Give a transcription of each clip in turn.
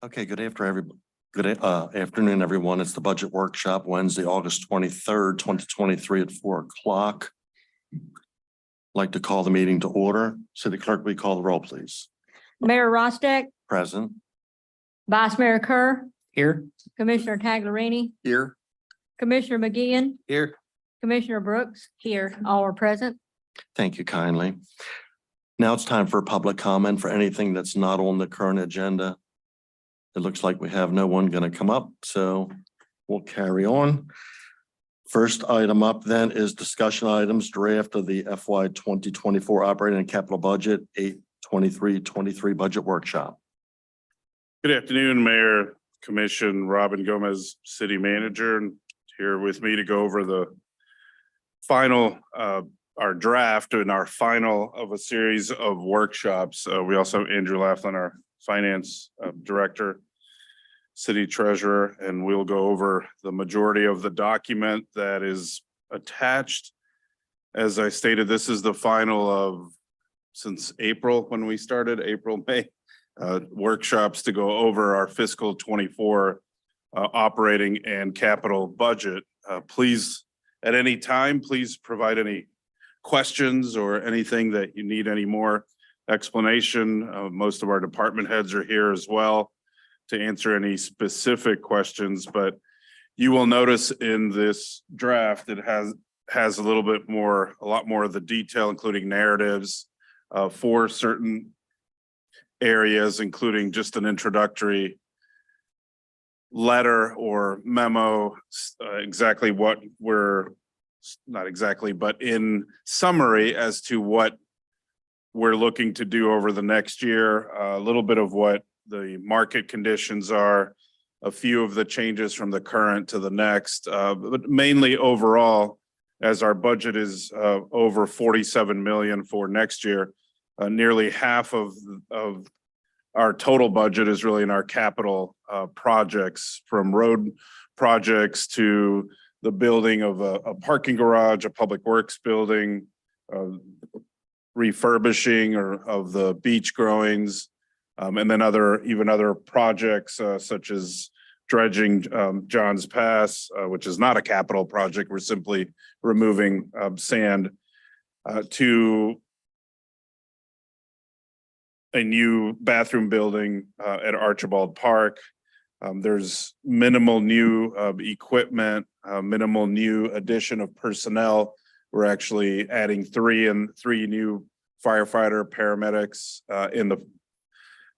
Okay, good afternoon, everyone. It's the budget workshop, Wednesday, August 23rd, 2023 at 4 o'clock. Like to call the meeting to order. City Clerk, will you call the roll, please? Mayor Rostick, Present. Vice Mayor Kerr, Here. Commissioner Taglerini, Here. Commissioner McGeehan, Here. Commissioner Brooks, here, all are present. Thank you kindly. Now it's time for public comment for anything that's not on the current agenda. It looks like we have no one going to come up, so we'll carry on. First item up then is discussion items, draft of the FY 2024 operating and capital budget, 8/23/23 budget workshop. Good afternoon, Mayor, Commission, Robin Gomez, City Manager, and here with me to go over the final, our draft and our final of a series of workshops. We also have Andrew Laughlin, our Finance Director, City Treasurer, and we'll go over the majority of the document that is attached. As I stated, this is the final of, since April, when we started, April, May, workshops to go over our fiscal 24 operating and capital budget. Please, at any time, please provide any questions or anything that you need any more explanation. Most of our department heads are here as well to answer any specific questions, but you will notice in this draft, it has a little bit more, a lot more of the detail, including narratives for certain areas, including just an introductory letter or memo, exactly what we're, not exactly, but in summary as to what we're looking to do over the next year, a little bit of what the market conditions are, a few of the changes from the current to the next, but mainly overall, as our budget is over 47 million for next year, nearly half of our total budget is really in our capital projects, from road projects to the building of a parking garage, a public works building, refurbishing of the beach growings, and then other projects such as dredging John's Pass, which is not a capital project. We're simply removing sand, to a new bathroom building at Archibald Park. There's minimal new equipment, minimal new addition of personnel. We're actually adding three new firefighter paramedics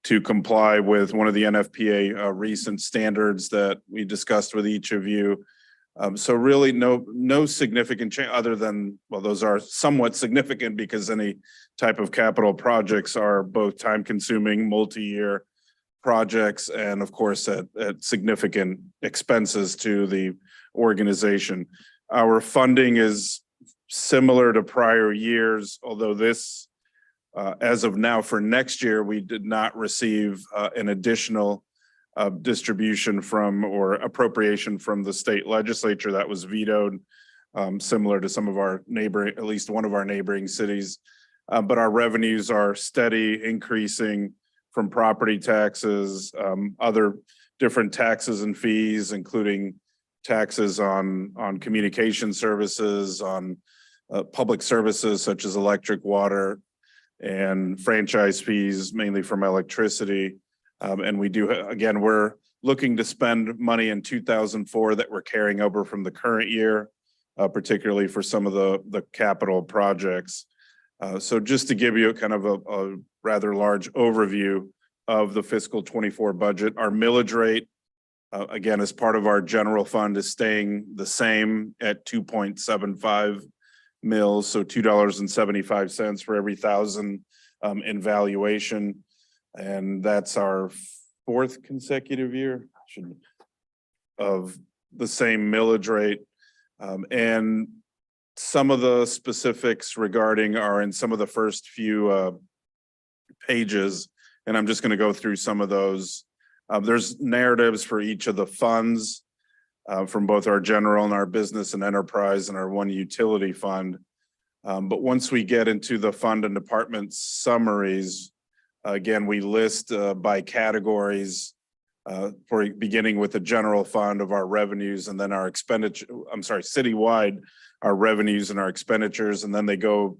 to comply with one of the NFPA recent standards that we discussed with each of you. So really no significant change other than, well, those are somewhat significant because any type of capital projects are both time consuming, multi-year projects, and of course at significant expenses to the organization. Our funding is similar to prior years, although this, as of now for next year, we did not receive an additional distribution from or appropriation from the state legislature that was vetoed, similar to some of our neighboring, at least one of our neighboring cities. But our revenues are steady, increasing from property taxes, other different taxes and fees, including taxes on communication services, on public services such as electric, water, and franchise fees, mainly from electricity. And we do, again, we're looking to spend money in 2004 that we're carrying over from the current year, particularly for some of the capital projects. So just to give you kind of a rather large overview of the fiscal 24 budget, our millage rate, again, as part of our general fund, is staying the same at 2.75 mils, so $2.75 for every thousand in valuation. And that's our fourth consecutive year of the same millage rate. And some of the specifics regarding are in some of the first few pages, and I'm just going to go through some of those. There's narratives for each of the funds from both our general and our business and enterprise and our one utility fund. But once we get into the fund and department summaries, again, we list by categories for beginning with the general fund of our revenues and then our expenditure, citywide, our revenues and our expenditures, and then they go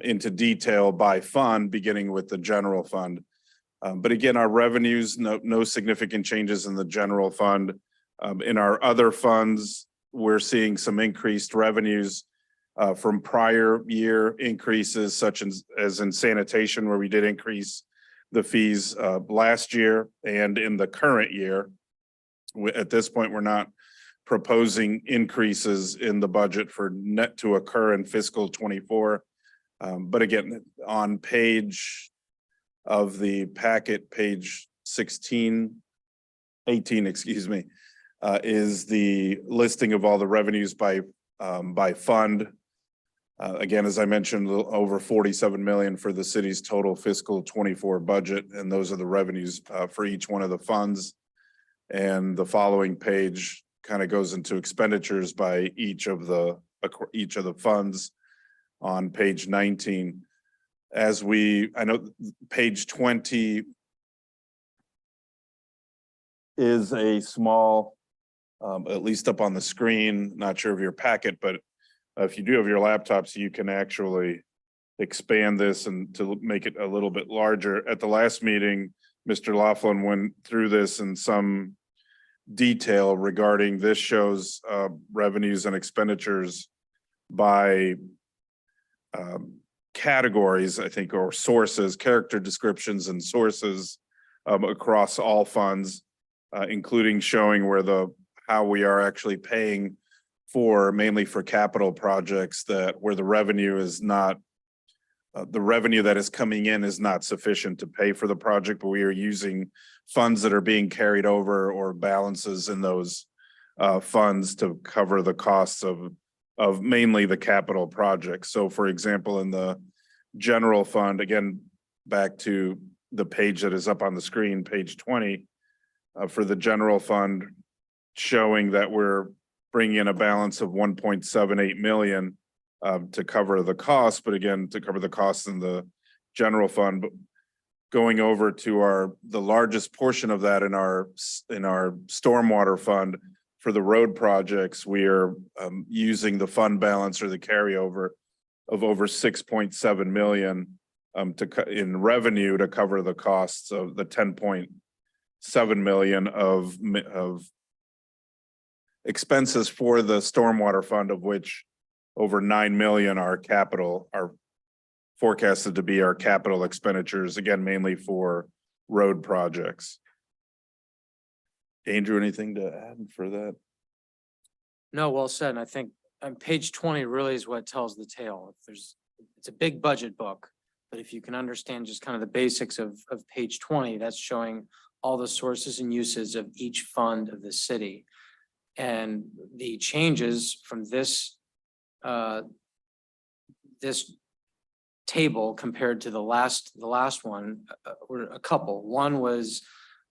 into detail by fund, beginning with the general fund. But again, our revenues, no significant changes in the general fund. In our other funds, we're seeing some increased revenues from prior year increases, such as in sanitation, where we did increase the fees last year and in the current year. At this point, we're not proposing increases in the budget for net to occur in fiscal 24. But again, on page of the packet, page 18, excuse me, is the listing of all the revenues by fund. Again, as I mentioned, a little over 47 million for the city's total fiscal 24 budget, and those are the revenues for each one of the funds. And the following page kind of goes into expenditures by each of the funds on page 19. I know page 20 is a small, at least up on the screen, not sure of your packet, but if you do have your laptops, you can actually expand this and to make it a little bit larger. At the last meeting, Mr. Laughlin went through this in some detail regarding this shows revenues and expenditures by categories, I think, or sources, character descriptions and sources across all funds, including showing how we are actually paying mainly for capital projects where the revenue is not, the revenue that is coming in is not sufficient to pay for the project, but we are using funds that are being carried over or balances in those funds to cover the costs of mainly the capital projects. So for example, in the general fund, again, back to the page that is up on the screen, page 20, for the general fund, showing that we're bringing in a balance of 1.78 million to cover the cost, but again, to cover the costs in the general fund. But going over to the largest portion of that in our stormwater fund for the road projects, we are using the fund balance or the carryover of over 6.7 million in revenue to cover the costs of the 10.7 million of expenses for the stormwater fund, of which over 9 million are forecasted to be our capital expenditures, again, mainly for road projects. Andrew, anything to add for that? No, well said. And I think on page 20 really is what tells the tale. It's a big budget book, but if you can understand just kind of the basics of page 20, that's showing all the sources and uses of each fund of the city. And the changes from this table compared to the last one were a couple. One was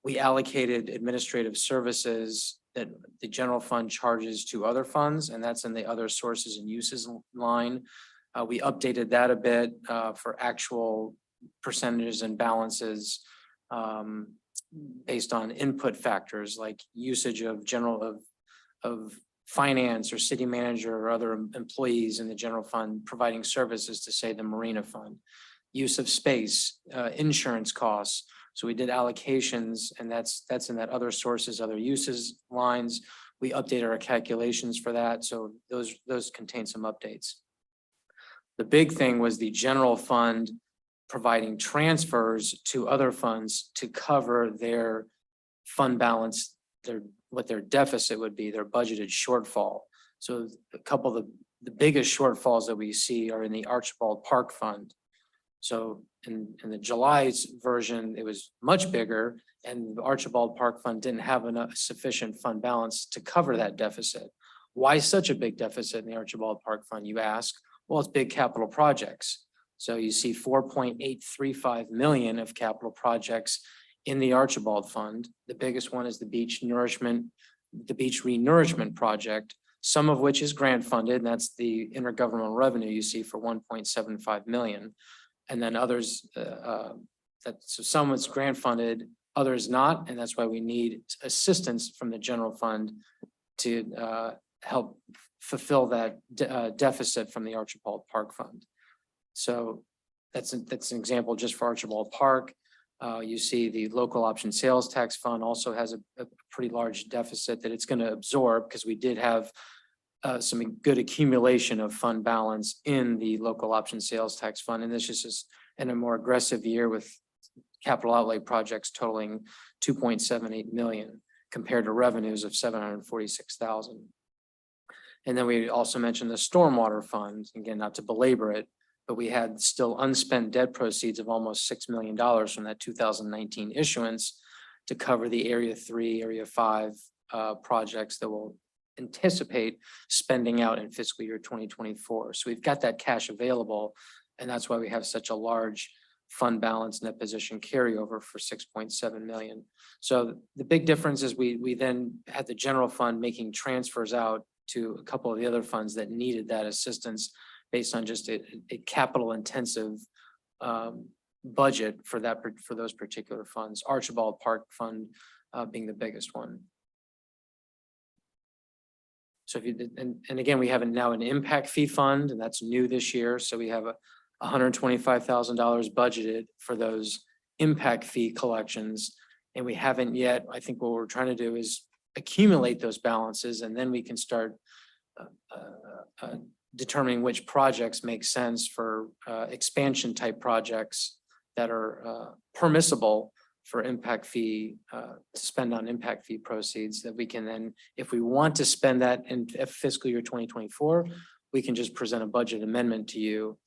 we allocated administrative services that the general fund charges to other funds, and that's in the other sources and uses line. We updated that a bit for actual percentages and balances based on input factors like usage of finance or city manager or other employees in the general fund providing services to, say, the marina fund, use of space, insurance costs. So we did allocations, and that's in that other sources, other uses lines. We updated our calculations for that. So those contain some updates. The big thing was the general fund providing transfers to other funds to cover their fund balance, what their deficit would be, their budgeted shortfall. So a couple of the biggest shortfalls that we see are in the Archibald Park Fund. So in the July's version, it was much bigger, and the Archibald Park Fund didn't have enough sufficient fund balance to cover that deficit. Why such a big deficit in the Archibald Park Fund, you ask? Well, it's big capital projects. So you see 4.835 million of capital projects in the Archibald Fund. The biggest one is the beach renourishment project, some of which is grant funded, and that's the intergovernmental revenue you see for 1.75 million. And then others, so some is grant funded, others not, and that's why we need assistance from the general fund to help fulfill that deficit from the Archibald Park Fund. So that's an example just for Archibald Park. You see the local option sales tax fund also has a pretty large deficit that it's going to absorb because we did have some good accumulation of fund balance in the local option sales tax fund. And this is just in a more aggressive year with capital outlay projects totaling 2.78 million compared to revenues of 746,000. And then we also mentioned the stormwater fund, again, not to belabor it, but we had still unspent debt proceeds of almost $6 million from that 2019 issuance to cover the Area 3, Area 5 projects that will anticipate spending out in fiscal year 2024. So we've got that cash available, and that's why we have such a large fund balance net position carryover for 6.7 million. So the big difference is we then had the general fund making transfers out to a couple of the other funds that needed that assistance based on just a capital intensive budget for those particular funds. Archibald Park Fund being the biggest one. So if you did, and again, we have now an impact fee fund, and that's new this year. So we have $125,000 budgeted for those impact fee collections. And we haven't yet, I think what we're trying to do is accumulate those balances, and then we can start determining which projects make sense for expansion type projects that are permissible for impact fee, to spend on impact fee proceeds that we can then, if we want to spend that in fiscal year 2024, we can just present a budget amendment to you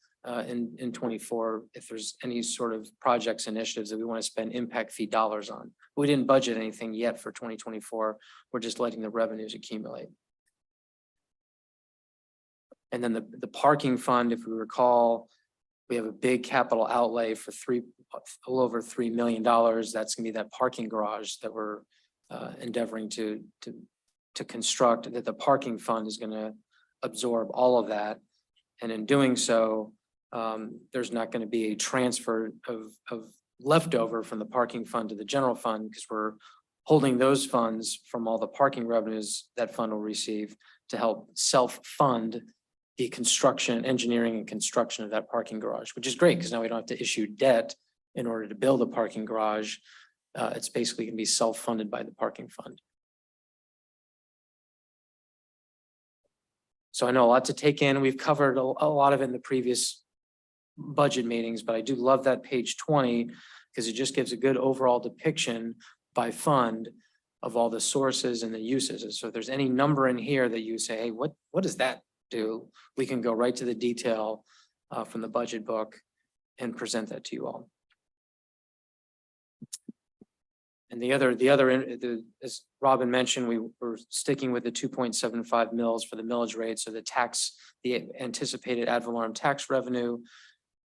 in 24 if there's any sort of projects, initiatives that we want to spend impact fee dollars on. We didn't budget anything yet for 2024. We're just letting the revenues accumulate. And then the parking fund, if we recall, we have a big capital outlay for a little over $3 million. That's gonna be that parking garage that we're endeavoring to construct, that the parking fund is gonna absorb all of that. And in doing so, there's not gonna be a transfer of leftover from the parking fund to the general fund, because we're holding those funds from all the parking revenues that fund will receive to help self-fund the construction, engineering and construction of that parking garage, which is great because now we don't have to issue debt in order to build a parking garage. It's basically going to be self-funded by the parking fund. So I know a lot to take in. We've covered a lot of it in the previous budget meetings, but I do love that page 20 because it just gives a good overall depiction by fund of all the sources and the uses. And so if there's any number in here that you say, hey, what does that do? We can go right to the detail from the budget book and present that to you all. And as Robin mentioned, we were sticking with the 2.75 mils for the millage rate. So the anticipated ad valorem tax revenue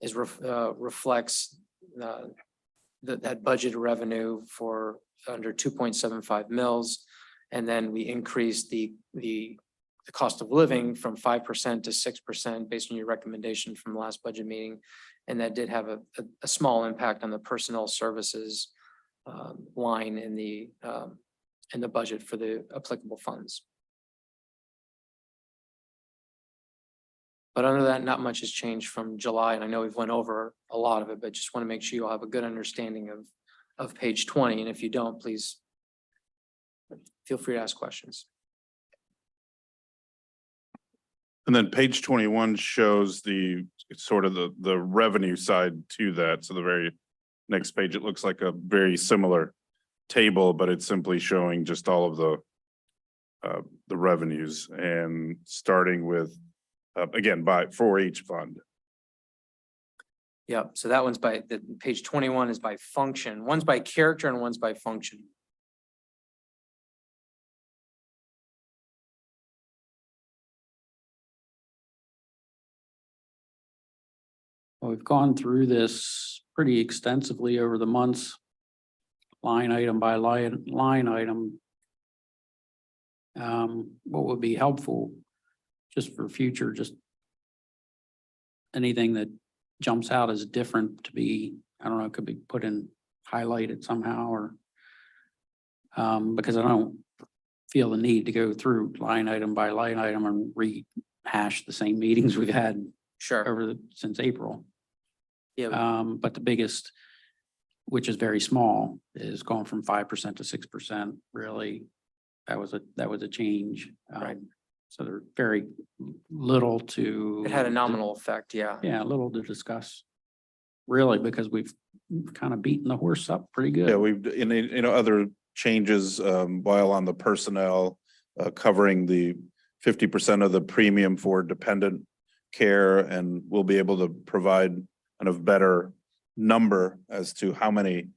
is reflects that budget revenue for under 2.75 mils. And then we increased the cost of living from 5% to 6% based on your recommendation from the last budget meeting. And that did have a small impact on the personnel services line in the budget for the applicable funds. But under that, not much has changed from July. And I know we've went over a lot of it, but just want to make sure you all have a good understanding of page 20. And if you don't, please feel free to ask questions. And then page 21 shows the sort of the revenue side to that. So the very next page, it looks like a very similar table, but it's simply showing just all of the revenues and starting with again for each fund. Yeah, so that one's page 21 is by function. One's by character and one's by function. Well, we've gone through this pretty extensively over the months, line item by line item. What would be helpful just for future, just anything that jumps out as different to be, I don't know, it could be put in, highlighted somehow, or Because I don't feel the need to go through line item by line item and rehash the same meetings we've had Sure. since April. Yeah. But the biggest, which is very small, is going from 5% to 6%. Really, that was a change. Right. So there's very little to. It had a nominal effect. Yeah. Yeah, little to discuss. Really, because we've kind of beaten the horse up pretty good. Yeah, we've, other changes, while on the personnel, covering the 50% of the premium for dependent care, and we'll be able to provide kind of better number as to how many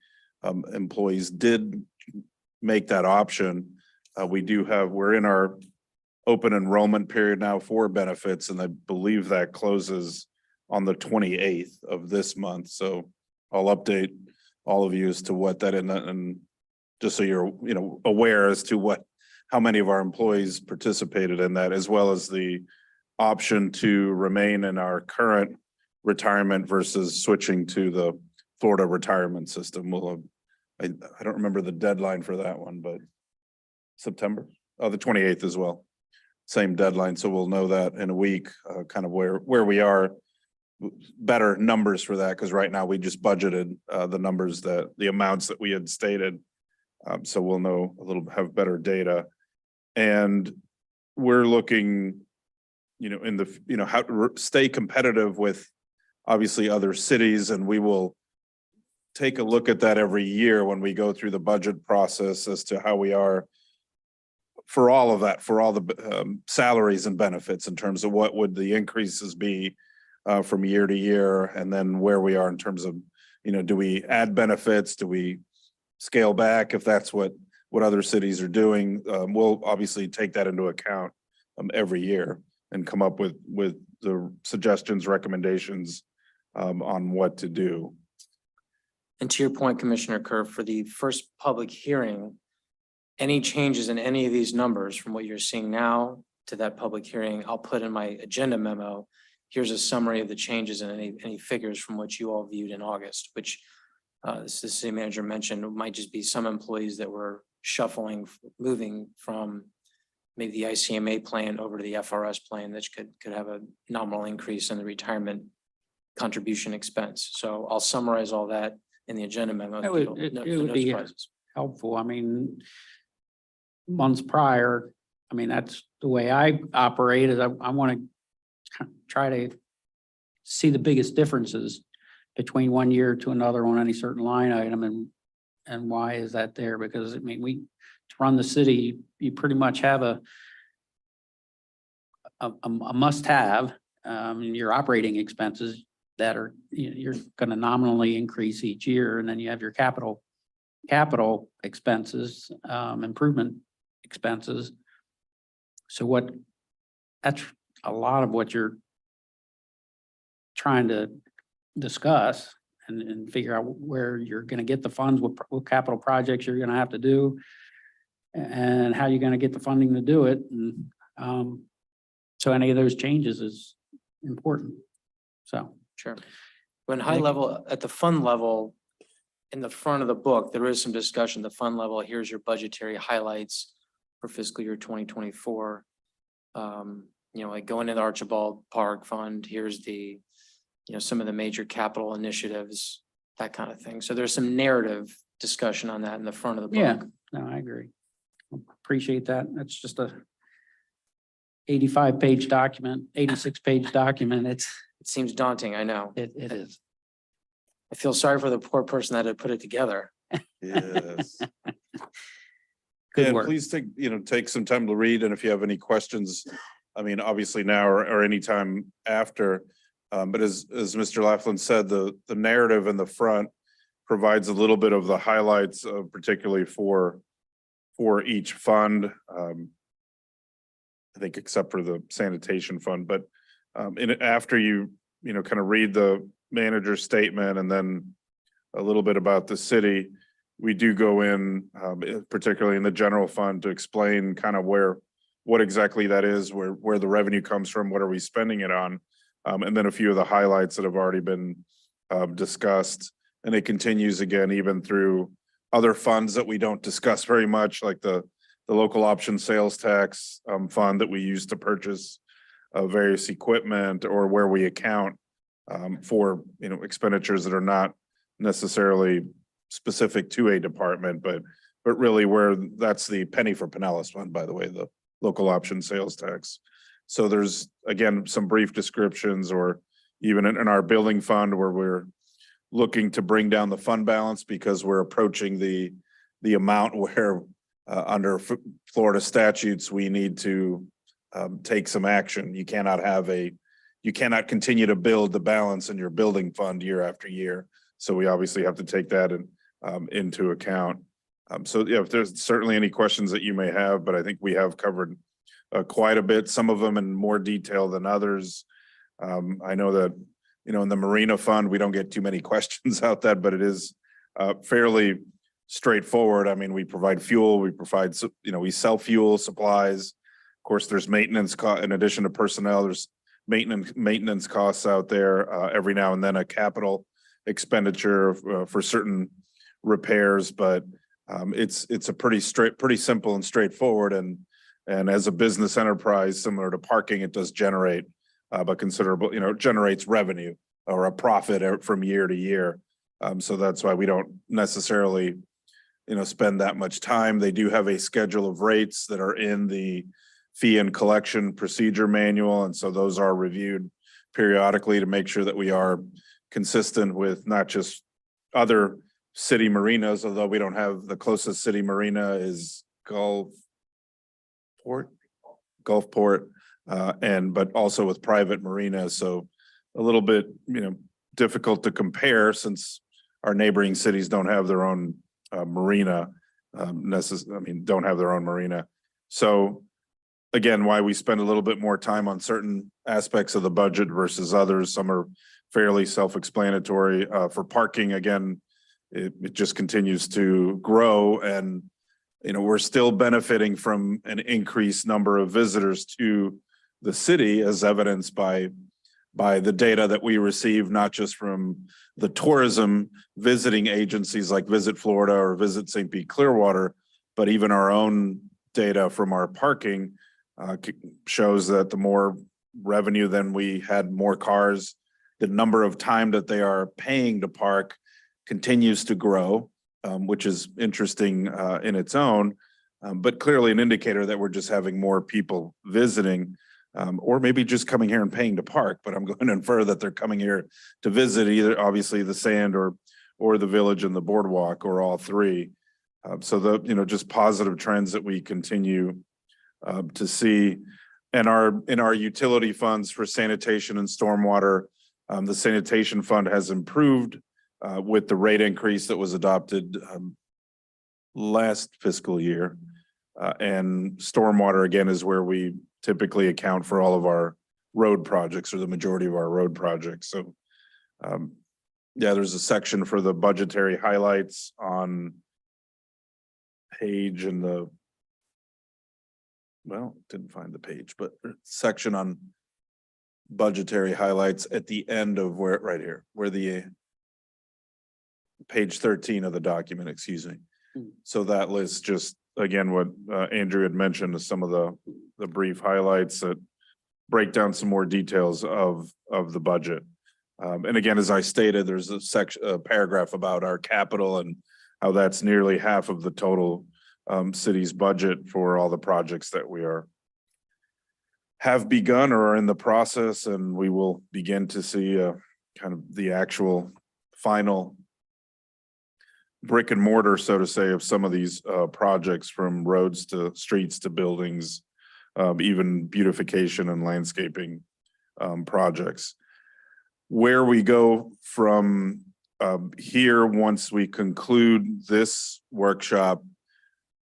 employees did make that option. We're in our open enrollment period now for benefits, and I believe that closes on the 28th of this month. So I'll update all of you as to what that, and just so you're, aware as to how many of our employees participated in that, as well as the option to remain in our current retirement versus switching to the Florida retirement system. I don't remember the deadline for that one, but September, the 28th as well. Same deadline, so we'll know that in a week, kind of where we are, better numbers for that, because right now we just budgeted the numbers, the amounts that we had stated. So we'll know have better data. And we're looking, how to stay competitive with obviously other cities, and we will take a look at that every year when we go through the budget process as to how we are for all of that, for all the salaries and benefits, in terms of what would the increases be from year to year, and then where we are in terms of, do we add benefits? Do we scale back if that's what other cities are doing? We'll obviously take that into account every year and come up with the suggestions, recommendations on what to do. And to your point, Commissioner Kerr, for the first public hearing, any changes in any of these numbers from what you're seeing now to that public hearing, I'll put in my agenda memo. Here's a summary of the changes and any figures from what you all viewed in August, which the city manager mentioned might just be some employees that were shuffling, moving from maybe the ICMA plan over to the FRS plan, that could have a nominal increase in the retirement contribution expense. So I'll summarize all that in the agenda memo. It would be helpful. I mean, months prior, that's the way I operate, is I want to try to see the biggest differences between one year to another on any certain line item, and why is that there? Because to run the city, you pretty much have a must-have in your operating expenses that are, you're going to nominally increase each year, and then you have your capital expenses, improvement expenses. So that's a lot of what you're trying to discuss and figure out where you're going to get the funds, what capital projects you're going to have to do, and how you're going to get the funding to do it. And so any of those changes is important. So. Sure. When high level, at the fund level, in the front of the book, there is some discussion. The fund level, here's your budgetary highlights for fiscal year 2024. Like going to the Archibald Park Fund, here's the, some of the major capital initiatives, that kind of thing. So there's some narrative discussion on that in the front of the book. Yeah, no, I agree. Appreciate that. That's just a 85-page document, 86-page document. It seems daunting, I know. It is. I feel sorry for the poor person that had put it together. Yes. Good And work. please take some time to read, and if you have any questions, obviously now or anytime after. But as Mr. Laughlin said, the narrative in the front provides a little bit of the highlights, particularly for each fund. I think except for the sanitation fund, but after you kind of read the manager's statement and then a little bit about the city, we do go in, particularly in the general fund, to explain kind of what exactly that is, where the revenue comes from, what are we spending it on, and then a few of the highlights that have already been discussed. And it continues again even through other funds that we don't discuss very much, like the local option sales tax fund that we use to purchase various equipment, or where we account for, you know, expenditures that are not necessarily specific to a department, but really where that's the penny for Pinellas fund, by the way, the local option sales tax. So there's, again, some brief descriptions, or even in our building fund where we're looking to bring down the fund balance because we're approaching the amount where under Florida statutes, we need to take some action. You cannot continue to build the balance in your building fund year after year. So we obviously have to take that into account. So yeah, if there's certainly any questions that you may have, but I think we have covered quite a bit, some of them in more detail than others. I know that, you know, in the Marina Fund, we don't get too many questions out that, but it is fairly straightforward. I mean, we provide fuel, we provide, you know, we sell fuel supplies. Of course, there's maintenance in addition to personnel, there's maintenance costs out there, every now and then a capital expenditure for certain repairs, but it's a pretty simple and straightforward. And as a business enterprise, similar to parking, it does generate but considerable, you know, it generates revenue or a profit from year to year. So that's why we don't necessarily, you know, spend that much time. They do have a schedule of rates that are in the fee and collection procedure manual. And so those are reviewed periodically to make sure that we are consistent with not just other city marinas, although we don't have, the closest city marina is Gulfport, but also with private marinas. So a little bit, you know, difficult to compare since our neighboring cities don't have their own marina, don't have their own marina. So again, why we spend a little bit more time on certain aspects of the budget versus others. Some are fairly self-explanatory. For parking, again, it just continues to grow, and you know, we're still benefiting from an increased number of visitors to the city, as evidenced by the data that we receive, not just from the tourism visiting agencies like Visit Florida or Visit St. Pete Clearwater, but even our own data from our parking shows that the more revenue than we had, more cars, the number of time that they are paying to park continues to grow, which is interesting in its own, but clearly an indicator that we're just having more people visiting, or maybe just coming here and paying to park. But I'm going to infer that they're coming here to visit either obviously the sand or the village and the boardwalk, or all three. So the, you know, just positive trends that we continue to see. And in our utility funds for sanitation and stormwater, the sanitation fund has improved with the rate increase that was adopted last fiscal year. And stormwater, again, is where we typically account for all of our road projects, or the majority of our road projects. So yeah, there's a section for the budgetary highlights on page in the, well, didn't find the page, but section on budgetary highlights at the end of where, right here, where the page 13 of the document, excuse me. So that lists just, again, what Andrew had mentioned, is some of the brief highlights that break down some more details of the budget. And again, as I stated, there's a paragraph about our capital and how that's nearly half of the total city's budget for all the projects that we have begun or are in the process, and we will begin to see kind of the actual final brick and mortar, so to say, of some of these projects, from roads to streets to buildings, even beautification and landscaping projects. Where we go from here, once we conclude this workshop,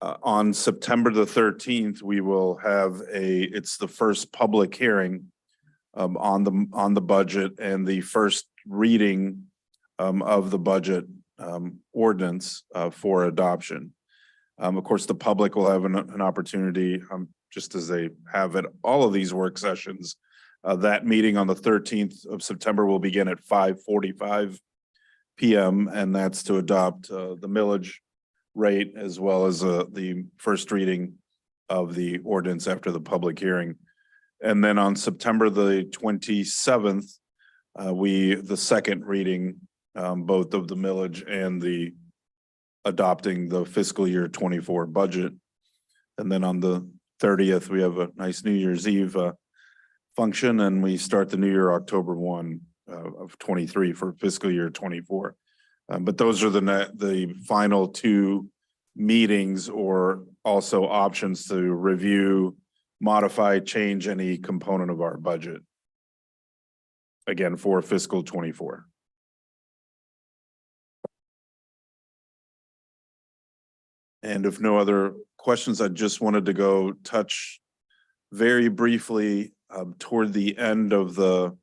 on September the 13th, we will have it's the first public hearing on the budget and the first reading of the budget ordinance for adoption. Of course, the public will have an opportunity, just as they have at all of these work sessions. That meeting on the 13th of September will begin at 5:45 p.m. and that's to adopt the millage rate, as well as the first reading of the ordinance after the public hearing. And then on September the 27th, the second reading, both of the millage and the adopting the fiscal year 24 budget. And then on the 30th, we have a nice New Year's Eve function, and we start the new year October 1 of 23 for fiscal year 24. But those are the final two meetings, or also options to review, modify, change any component of our budget. Again, for fiscal 24. And if no other questions, I just wanted to go touch very briefly toward the end of the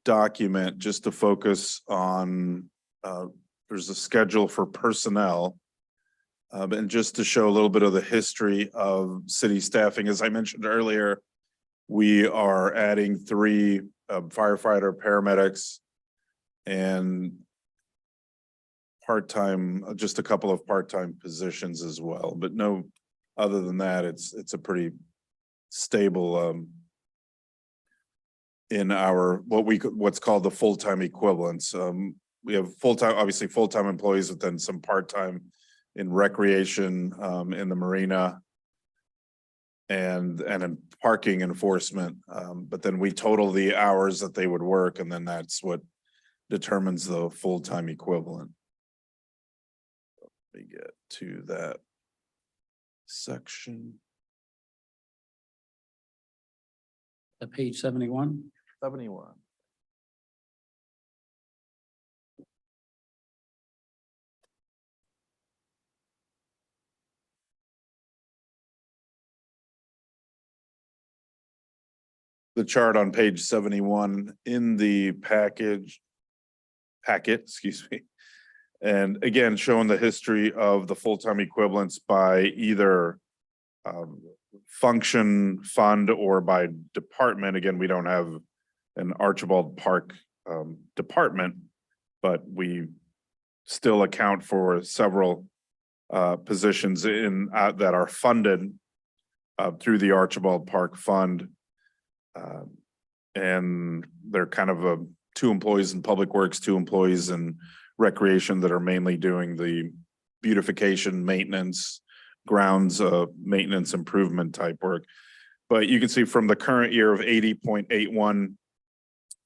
document, just to focus on, there's a schedule for personnel. And just to show a little bit of the history of city staffing, as I mentioned earlier, we are adding 3 firefighter, paramedics, and part-time, just a couple of part-time positions as well. But no, other than that, it's a pretty stable in our what's called the full-time equivalents. We have full-time, obviously full-time employees, but then some part-time in recreation, in the marina, and in parking enforcement. But then we total the hours that they would work, and then that's what determines the full-time equivalent. Let me get to that section. Page 71. 71. The chart on page 71 in the packet, excuse me. And again, showing the history of the full-time equivalents by either function, fund, or by department. Again, we don't have an Archibald Park department, but we still account for several positions in that are funded through the Archibald Park Fund. And they're kind of 2 employees in Public Works, 2 employees in Recreation that are mainly doing the beautification, maintenance, grounds, maintenance improvement type work. But you can see from the current year of 80.81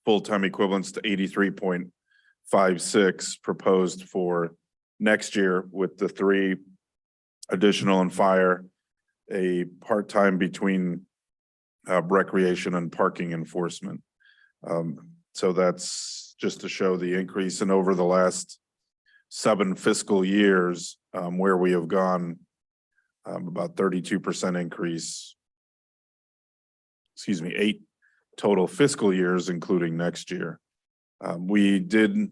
full-time equivalents to 83.56 proposed for next year, with the 3 additional in fire, a part-time between recreation and parking enforcement. So that's just to show the increase. And over the last 7 fiscal years, where we have gone about 32% increase, 8 total fiscal years, including next year. We did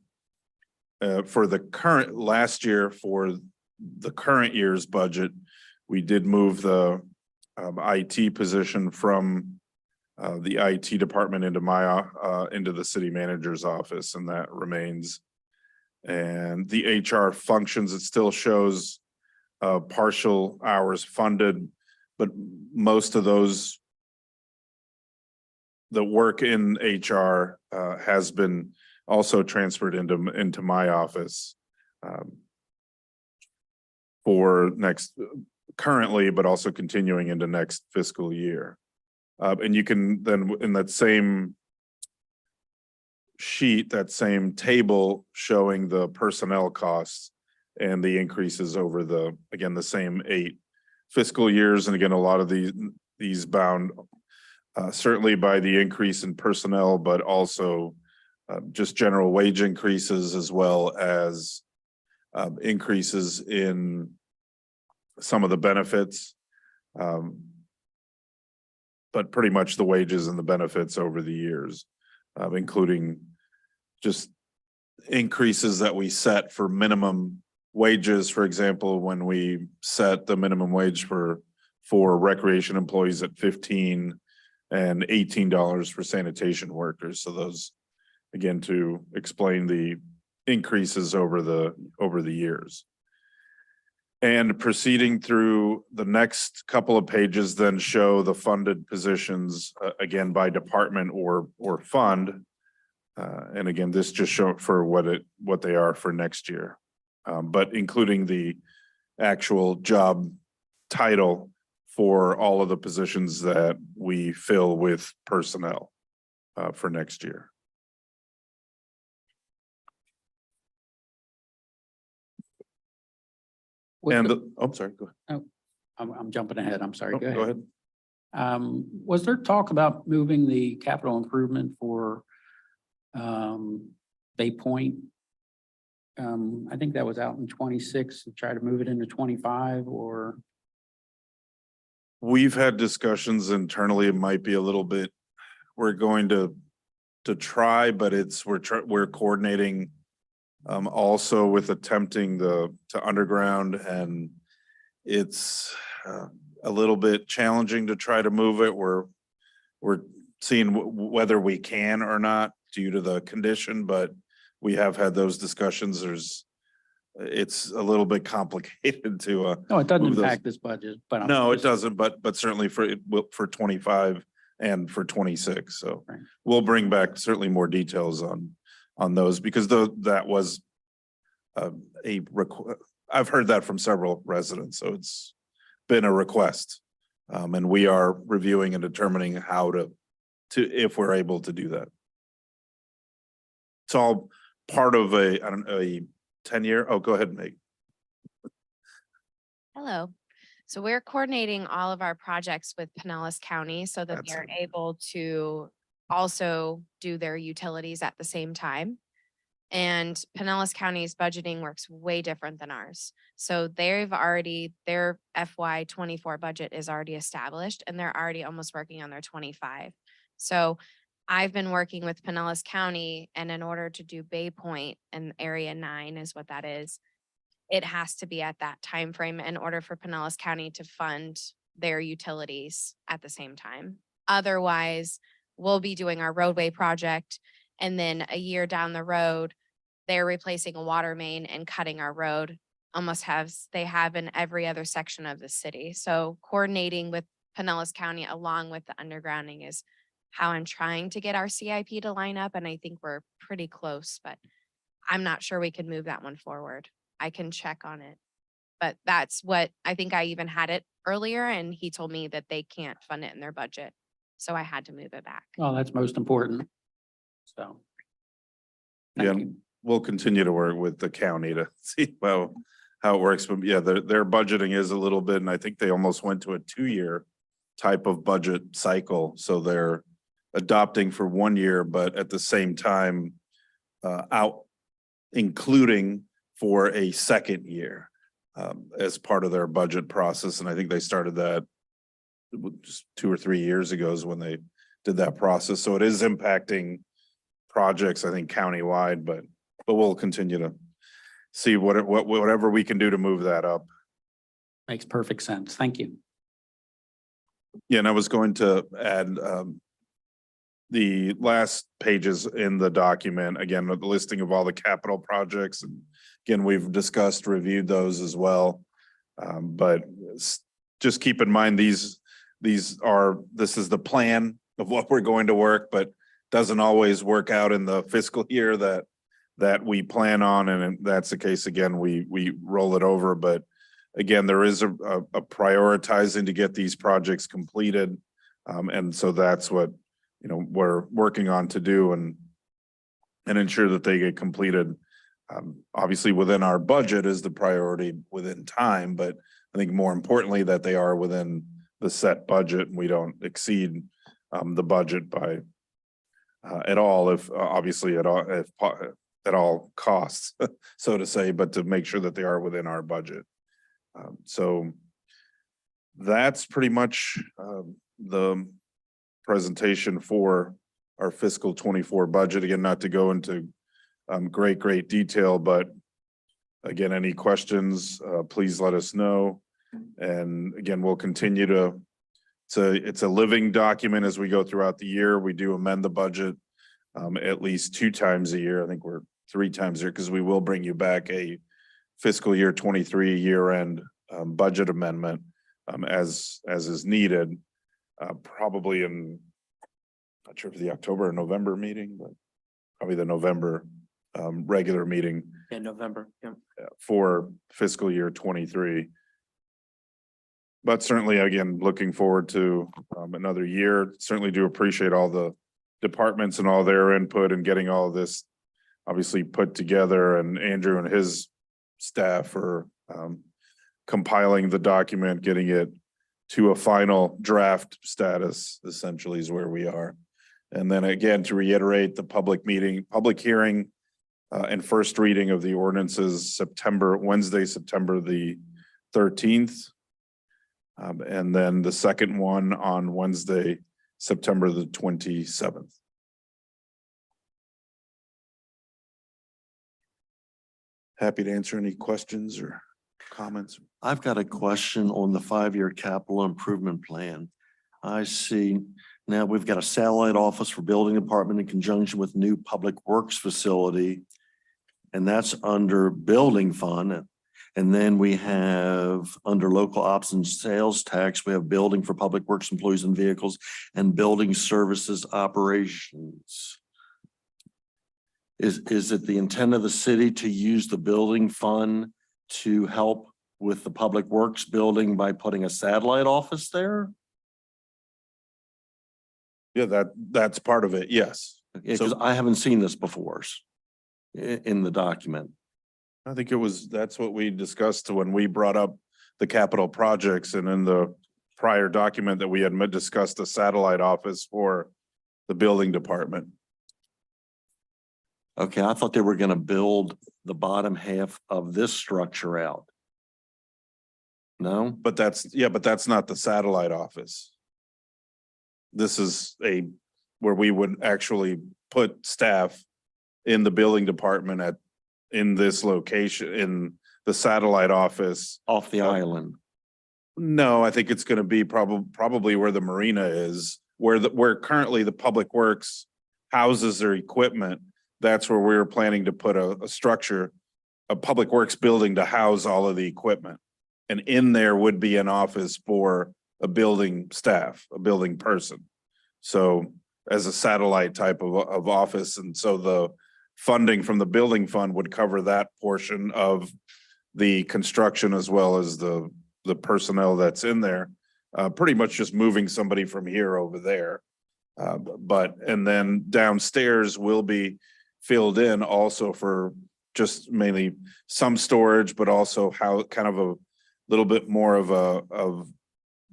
for the current last year, for the current year's budget, we did move the IT position from the IT department into into the city manager's office, and that remains. And the HR functions, it still shows partial hours funded, but most of those the work in HR has been also transferred into my office for currently, but also continuing into next fiscal year. And you can then, in that same sheet, that same table showing the personnel costs and the increases over the same 8 fiscal years. And again, a lot of these bound certainly by the increase in personnel, but also just general wage increases, as well as increases in some of the benefits. But pretty much the wages and the benefits over the years, including just increases that we set for minimum wages. For example, when we set the minimum wage for recreation employees at $15 and $18 for sanitation workers. So those, again, to explain the increases over the years. And proceeding through the next couple of pages then show the funded positions, again, by department or fund. And again, this just show for what they are for next year. But including the actual job title for all of the positions that we fill with personnel for next year. And I'm sorry, go ahead. I'm jumping ahead. I'm sorry. Oh, Go go ahead. ahead. Was there talk about moving the capital improvement for Bay Point? I think that was out in 26 and try to move it into 25 or. We've had discussions internally. It might be a little bit, we're going to try, but we're coordinating also with attempting to underground, and it's a little bit challenging to try to move it. We're seeing whether we can or not due to the condition, but we have had those discussions. It's a little bit complicated to No, it doesn't move those. impact this budget, but. No, it doesn't, but certainly for 25 and for 26. So Right. we'll bring back certainly more details on those, because that was I've heard that from several residents, so it's been a request. And we are reviewing and determining how if we're able to do that. It's all part of a 10-year. Oh, go ahead, Meg. Hello. So we're coordinating all of our projects with Pinellas County so that they're Excellent. able to also do their utilities at the same time. And Pinellas County's budgeting works way different than ours. So their FY 24 budget is already established and they're already almost working on their 25. So I've been working with Pinellas County, and in order to do Bay Point, and Area 9 is what that is, it has to be at that time frame in order for Pinellas County to fund their utilities at the same time. Otherwise, we'll be doing our roadway project, and then a year down the road, they're replacing a water main and cutting our road they have in every other section of the city. So coordinating with Pinellas County along with the undergrounding is how I'm trying to get our CIP to line up. And I think we're pretty close, but I'm not sure we can move that one forward. I can check on it. But that's what I think. I even had it earlier and he told me that they can't fund it in their budget. So I had to move it back. Oh, that's most important. So. Yeah, Thank you. we'll continue to work with the county to see how it works. But yeah, their budgeting is a little bit, and I think they almost went to a 2-year type of budget cycle. So they're adopting for 1 year, but at the same time, including for a second year as part of their budget process. And I think they started that just 2 or 3 years ago is when they did that process. So it is impacting projects, I think, countywide, but we'll continue to see whatever we can do to move that up. Makes perfect sense. Thank you. Yeah, and I was going to add the last pages in the document, again, with the listing of all the capital projects. And again, we've reviewed those as well. But just keep in mind, this is the plan of what we're going to work, but doesn't always work out in the fiscal year that we plan on. And if that's the case, again, we roll it over. But again, there is a prioritizing to get these projects completed. And so that's what, we're working on to do and ensure that they get completed. Obviously within our budget is the priority within time, but I think more importantly that they are within the set budget and we don't exceed the budget by at all, if obviously at all costs, so to say, but to make sure that they are within our budget. So that's pretty much the presentation for our fiscal 24 budget. Again, not to go into great detail, but again, any questions, please let us know. And again, we'll continue to, it's a living document as we go throughout the year. We do amend the budget at least 2 times a year. I think we're 3 times a year because we will bring you back a fiscal year 23 year end budget amendment as is needed, probably in, not sure if the October or November meeting, but probably the November regular meeting In November, yeah. for fiscal year 23. But certainly, again, looking forward to another year. Certainly do appreciate all the departments and all their input and getting all of this obviously put together, and Andrew and his staff are compiling the document, getting it to a final draft status, essentially is where we are. And then again, to reiterate, the public hearing and first reading of the ordinances Wednesday, September the 13th. And then the second one on Wednesday, September the 27th. Happy to answer any questions or comments. I've got a question on the 5-year capital improvement plan. I see now we've got a satellite office for building department in conjunction with new public works facility. And that's under building fund. And then we have under local ops and sales tax, we have building for public works employees and vehicles and building services operations. Is it the intent of the city to use the building fund to help with the public works building by putting a satellite office there? Yeah, that's part of it. Yes. Because I haven't seen this before in the document. I think that's what we discussed when we brought up the capital projects, and in the prior document that we had discussed a satellite office for the building department. Okay, I thought they were going to build the bottom half of this structure out. No? But that's not the satellite office. This is where we would actually put staff in the building department in this location, in the satellite office. Off the island. No, I think it's going to be probably where the marina is, where currently the public works houses their equipment. That's where we were planning to put a structure, a public works building to house all of the equipment. And in there would be an office for a building staff, a building person. So as a satellite type of office. And so the funding from the building fund would cover that portion of the construction as well as the personnel that's in there. Pretty much just moving somebody from here over there. And then downstairs will be filled in also for just mainly some storage, but also how kind of a little bit more of a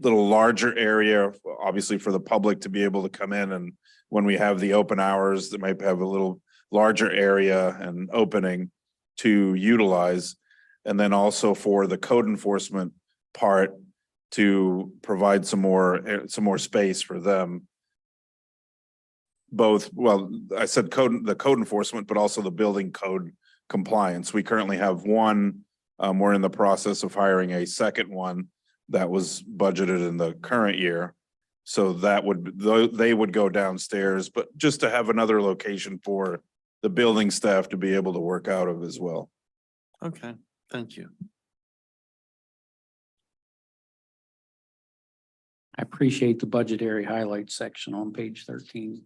little larger area, obviously for the public to be able to come in, and when we have the open hours, that might have a little larger area and opening to utilize. And then also for the code enforcement part to provide some more space for them. Both, well, I said the code enforcement, but also the building code compliance. We currently have one. We're in the process of hiring a second one that was budgeted in the current year. So they would go downstairs, but just to have another location for the building staff to be able to work out of as well. Okay, thank you. I appreciate the budgetary highlights section on page 13.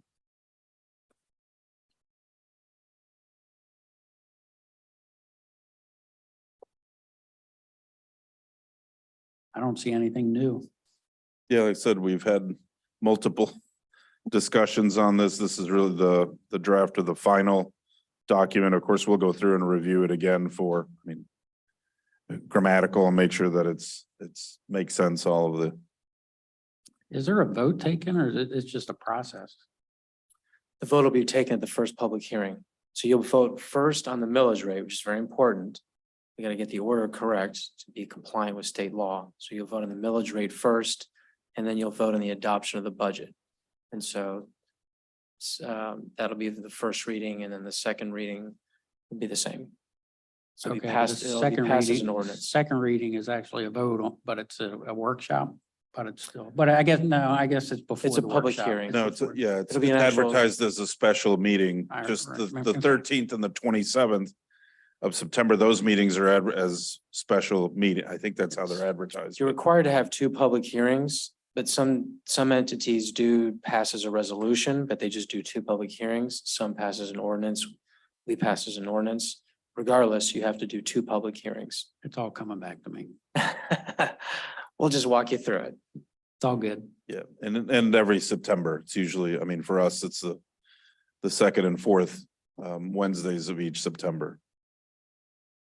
I don't see anything new. Yeah, like I said, we've had multiple discussions on this. This is really the draft of the final document. Of course, we'll go through and review it again for, grammatical and make sure that it's makes sense, all of the. Is there a vote taken or is it just a process? The vote will be taken at the first public hearing. So you'll vote first on the millage rate, which is very important. We got to get the order correct to be compliant with state law. So you'll vote on the millage rate first, and then you'll vote on the adoption of the budget. And so that'll be the first reading, and then the second reading will be the same. So Okay, it'll be passed as an ordinance. second reading is actually a vote on, but it's a workshop, but it's still, but I guess it's before. It's a the public workshop. hearing. No, it's It'll be an actual- advertised as a special meeting, I just remember. the 13th and the 27th of September. Those meetings are as special meeting. I think that's how they're advertised. You're required to have two public hearings, but some entities do pass as a resolution, but they just do two public hearings. Some pass as an ordinance. We pass as an ordinance. Regardless, you have to do two public hearings. It's all coming back to me. We'll just walk you through it. It's all good. Yeah, and every September, it's usually, I mean, for us, it's the second and fourth Wednesdays of each September.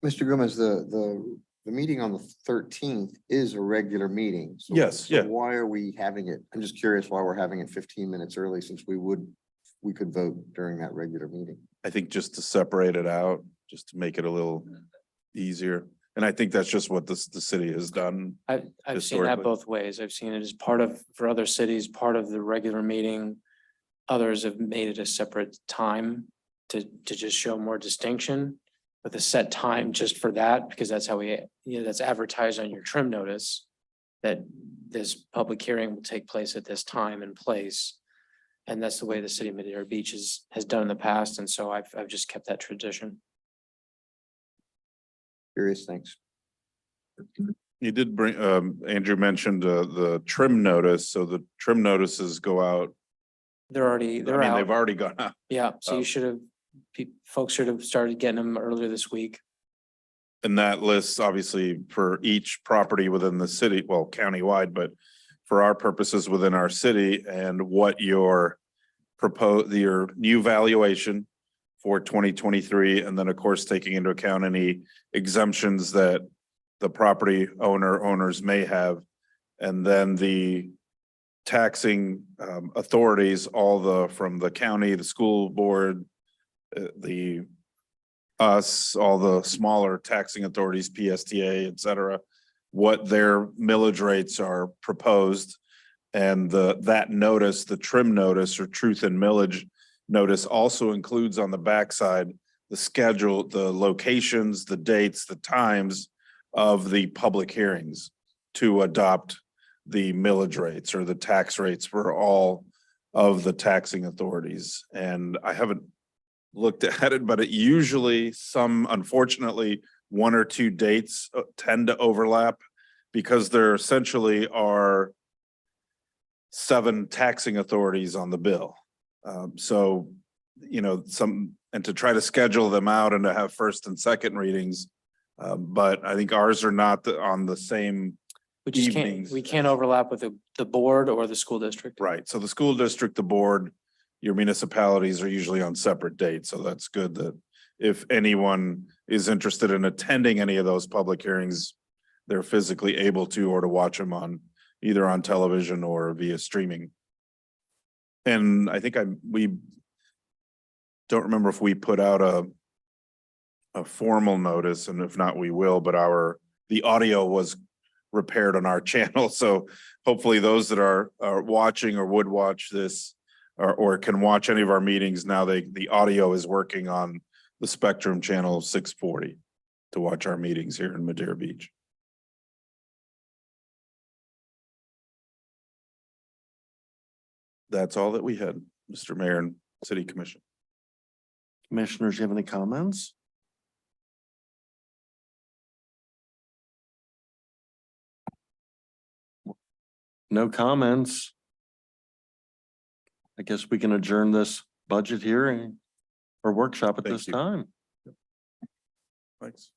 Mr. Gomez, the meeting on the 13th is a regular meeting. So- Yes, so yeah. Why are we having it? I'm just curious why we're having it 15 minutes early since we could vote during that regular meeting. I think just to separate it out, just to make it a little easier. And I think that's just what the city has done. I've seen that Historically. both ways. I've seen it as part of, for other cities, part of the regular meeting. Others have made it a separate time to just show more distinction with a set time just for that, because that's how that's advertised on your trim notice. That this public hearing will take place at this time and place. And that's the way the city of Madeira Beach has done in the past. And so I've just kept that tradition. Curious, thanks. You did bring, Andrew mentioned the trim notice, so the trim notices go out. They're I mean, out. they've already gone out. Yeah, so Oh. you should have, folks should have started getting them earlier this week. And that lists obviously for each property within the city, well, countywide, but for our purposes within our city and what your your new valuation for 2023, and then of course, taking into account any exemptions that the property owners may have. And then the taxing authorities, from the county, the school board, all the smaller taxing authorities, PSTA, et cetera, what their millage rates are proposed. And that notice, the trim notice or truth in millage notice also includes on the backside the schedule, the locations, the dates, the times of the public hearings to adopt the millage rates or the tax rates for all of the taxing authorities. And I haven't looked at it, but it usually unfortunately, one or two dates tend to overlap because there essentially are 7 taxing authorities on the bill. So, and to try to schedule them out and to have first and second readings. But I think ours are not on the same. We just can't, Evenings. we can't overlap with the board or the school district. Right, so the school district, the board, your municipalities are usually on separate dates, so that's good that if anyone is interested in attending any of those public hearings, they're physically able to, or to watch them either on television or via streaming. And I think we don't remember if we put out a formal notice, and if not, we will, but the audio was repaired on our channel, so hopefully those that are watching or would watch this or can watch any of our meetings now, the audio is working on the Spectrum channel 640 to watch our meetings here in Madeira Beach. That's all that we had, Mr. Mayor and City Commission. Commissioners, you have any comments? No comments. I guess we can adjourn this budget hearing or workshap at Thank this you. time. Thanks.